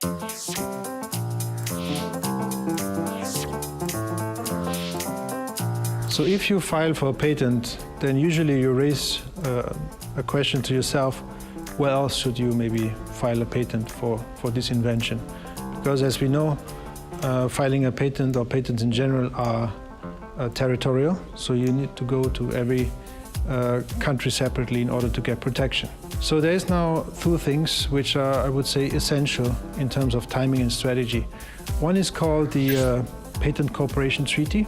So if you file for a patent, then usually you raise a question to yourself, where else should you maybe file a patent for this invention? Because as we know, filing a patent or patents in general are territorial, so you need to go to every country separately in order to get protection. So there's now two things which are, I would say, essential in terms of timing and strategy. One is called the Patent Cooperation Treaty.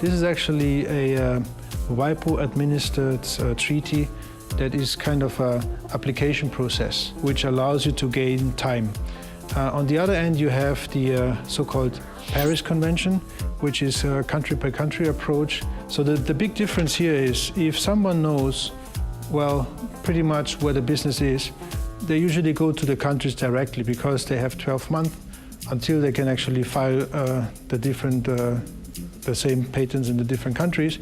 This is actually a WIPO-administered treaty that is kind of an application process which allows you to gain time. On the other end, you have the so-called Paris Convention, which is a country-by-country approach. So the big difference here is if someone knows, well, pretty much where the business is, they usually go to the countries directly because they have 12 months until they can actually file the same patents in the different countries.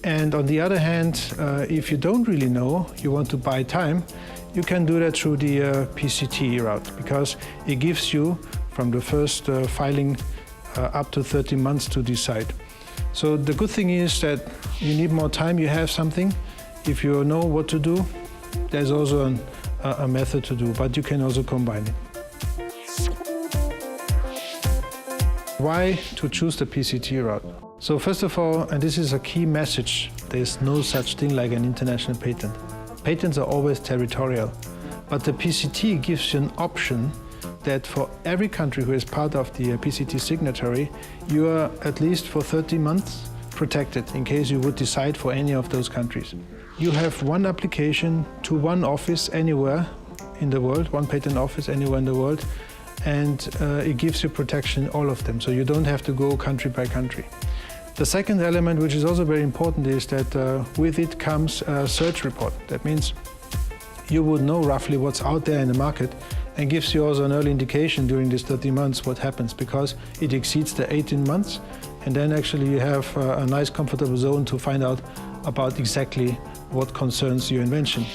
And on the other hand, if you don't really know, you want to buy time, you can do that through the PCT route, because it gives you, from the first filing, up to 30 months to decide. So the good thing is that you need more time, you have something. If you know what to do, there's also a method to do, but you can also combine it. Why to choose the PCT route? So first of all, and this is a key message, there's no such thing like an international patent. Patents are always territorial, but the PCT gives you an option that for every country who is part of the PCT signatory, you are at least for 30 months protected in case you would decide for any of those countries. You have one application to one office anywhere in the world, one patent office anywhere in the world, and it gives you protection in all of them, so you don't have to go country by country. The second element, which is also very important, is that with it comes a search report. That means you would know roughly what's out there in the market and gives you also an early indication during these 30 months what happens, because it exceeds the 18 months, and then actually you have a nice comfortable zone to find out about exactly what concerns your invention.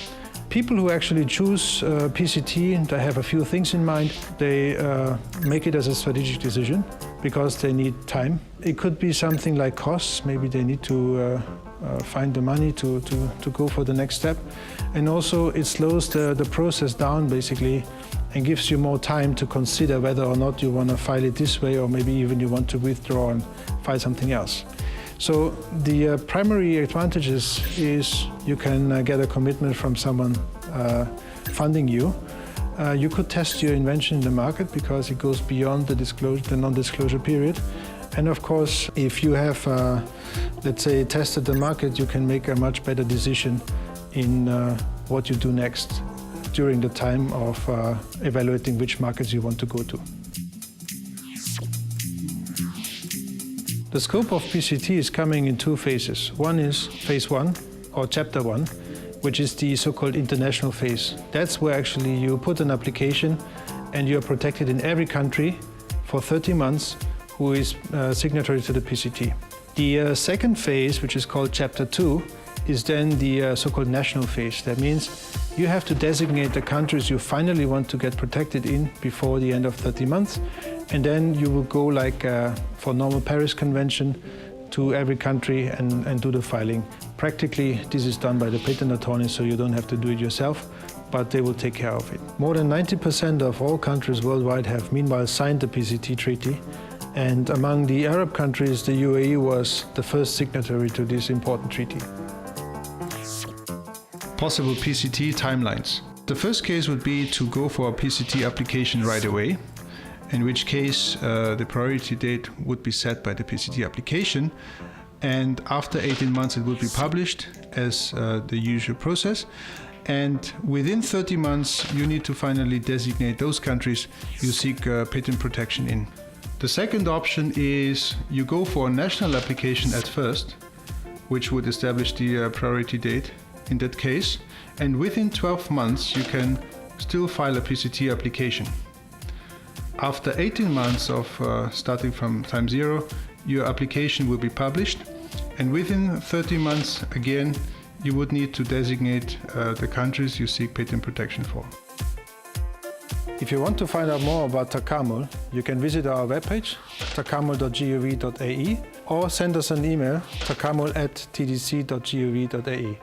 People who actually choose PCT, they have a few things in mind. They make it as a strategic decision because they need time. It could be something like costs. Maybe they need to find the money to go for the next step. And also it slows the process down basically and gives you more time to consider whether or not you want to file it this way, or maybe even you want to withdraw and file something else. So the primary advantages is you can get a commitment from someone funding you. You could test your invention in the market because it goes beyond the non-disclosure period. And of course, if you have, let's say, tested the market, you can make a much better decision in what you do next during the time of evaluating which markets you want to go to. The scope of PCT is coming in two phases. One is phase 1, or chapter 1, which is the so-called international phase. That's where actually you put an application and you're protected in every country for 30 months who is signatory to the PCT. The second phase, which is called chapter 2, is then the so-called national phase. That means you have to designate the countries you finally want to get protected in before the end of 30 months. And then you will go like for normal Paris Convention to every country and do the filing. Practically, this is done by the patent attorney, so you don't have to do it yourself, but they will take care of it. More than 90% of all countries worldwide have meanwhile signed the PCT treaty. And among the Arab countries, the UAE was the first signatory to this important treaty. Possible PCT timelines. The first case would be to go for a PCT application right away, in which case the priority date would be set by the PCT application, and after 18 months it will be published as the usual process, and within 30 months you need to finally designate those countries you seek patent protection in. The second option is you go for a national application at first, which would establish the priority date in that case, and within 12 months you can still file a PCT application. After 18 months of starting from time zero, your application will be published, and within 30 months again you would need to designate the countries you seek patent protection for. If you want to find out more about Takamul, you can visit our webpage, takamul.gov.ae, or send us an email, takamul@tdc.gov.ae.